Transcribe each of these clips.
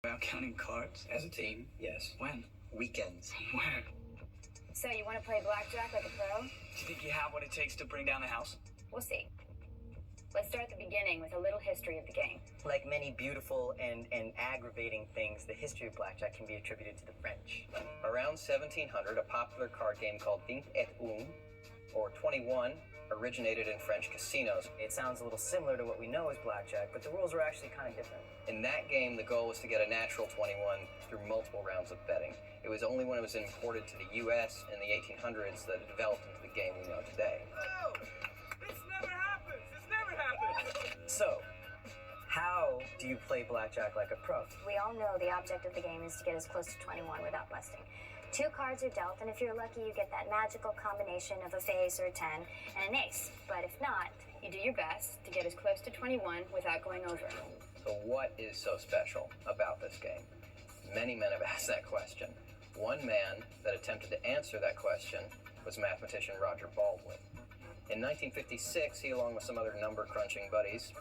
About counting cards? As a team, yes. When? Weekends. Where? So you want to play blackjack like a pro? Do you think you have what it takes to bring down the house? We'll see. Let's start at the beginning with a little history of the game. Like many beautiful and aggravating things, the history of blackjack can be attributed to the French. Around 1700, a popular card game called 21, or 21, originated in French casinos. It sounds a little similar to what we know as blackjack, but the rules were actually kind of different. In that game, the goal was to get a natural 21 through multiple rounds of betting. It was only when it was imported to the U.S. in the 1800s that it developed into the game we know today. No! This never happens! This never happens! So, how do you play blackjack like a pro? We all know the object of the game is to get as close to 21 without busting. 2 cards are dealt, and if you're lucky, you get that magical combination of a face or a 10 and an ace. But if not, you do your best to get as close to 21 without going over. So what is so special about this game? Many men have asked that question. One man that attempted to answer that question was mathematician Roger Baldwin. In 1956, he, along with some other number-crunching buddies,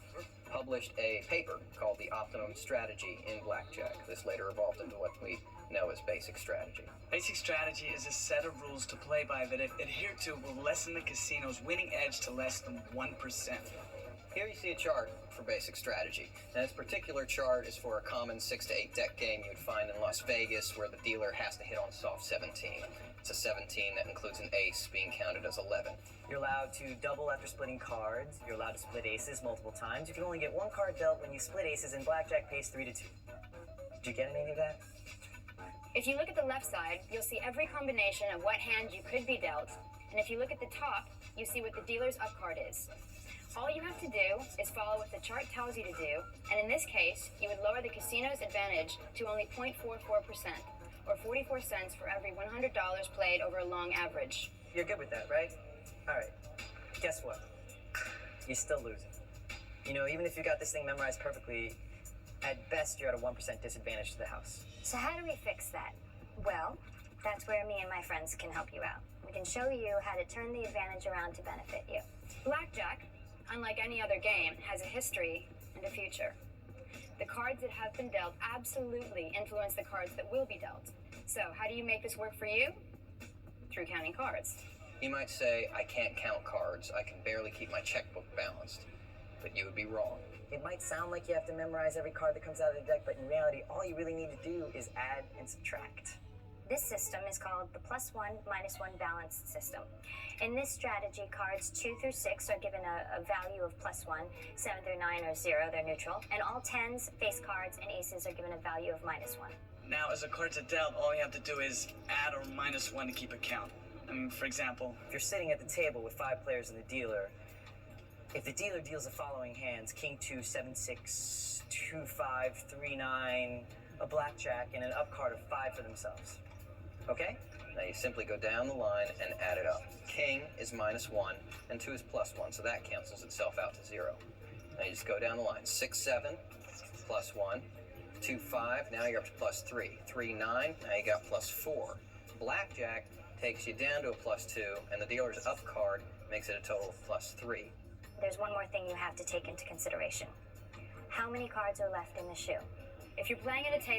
published a paper called The Optimum Strategy in Blackjack. This later evolved into what we know as basic strategy. Basic strategy is a set of rules to play by that, if adhered to, will lessen the casino's winning edge to less than 1%. Here you see a chart for basic strategy. Now, this particular chart is for a common 6 to 8 deck game you would find in Las Vegas, where the dealer has to hit on soft 17. It's a 17 that includes an ace being counted as 11. You're allowed to double after splitting cards. You're allowed to split aces multiple times. You can only get 1 card dealt when you split aces, and blackjack pays 3 to 2. Did you get any of that? If you look at the left side, you'll see every combination of what hand you could be dealt. And if you look at the top, you see what the dealer's up card is. All you have to do is follow what the chart tells you to do, and in this case, you would lower the casino's advantage to only 0.44%, or 44 cents for every $100 played over a long average. You're good with that, right? All right. Guess what? You're still losing. You know, even if you got this thing memorized perfectly, at best you're at a 1% disadvantage to the house. So how do we fix that? Well, that's where me and my friends can help you out. We can show you how to turn the advantage around to benefit you. Blackjack, unlike any other game, has a history and a future. The cards that have been dealt absolutely influence the cards that will be dealt. So how do you make this work for you? Through counting cards. You might say, I can't count cards. I can barely keep my checkbook balanced. But you would be wrong. It might sound like you have to memorize every card that comes out of the deck, but in reality, all you really need to do is add and subtract. This system is called the +1, -1 balanced system. In this strategy, cards 2 through 6 are given a value of +1, 7 through 9 are 0, they're neutral, and all 10s, face cards, and aces are given a value of -1. Now, as the cards are dealt, all you have to do is add or -1 to keep a count. I mean, for example, If you're sitting at the table with 5 players and the dealer, if the dealer deals the following hands, King 2, 7, 6, 2, 5, 3, 9, a blackjack, and an up card of 5 for themselves. Okay? Now you simply go down the line and add it up. King is -1, and 2 is +1, so that cancels itself out to 0. Now you just go down the line. 6, 7, +1. 2, 5, now you're up to +3. 3, 9, now you got +4. Blackjack takes you down to a +2, and the dealer's up card makes it a total of +3. There's one more thing you have to take into consideration. How many cards are left in the shoe? If you're playing at a table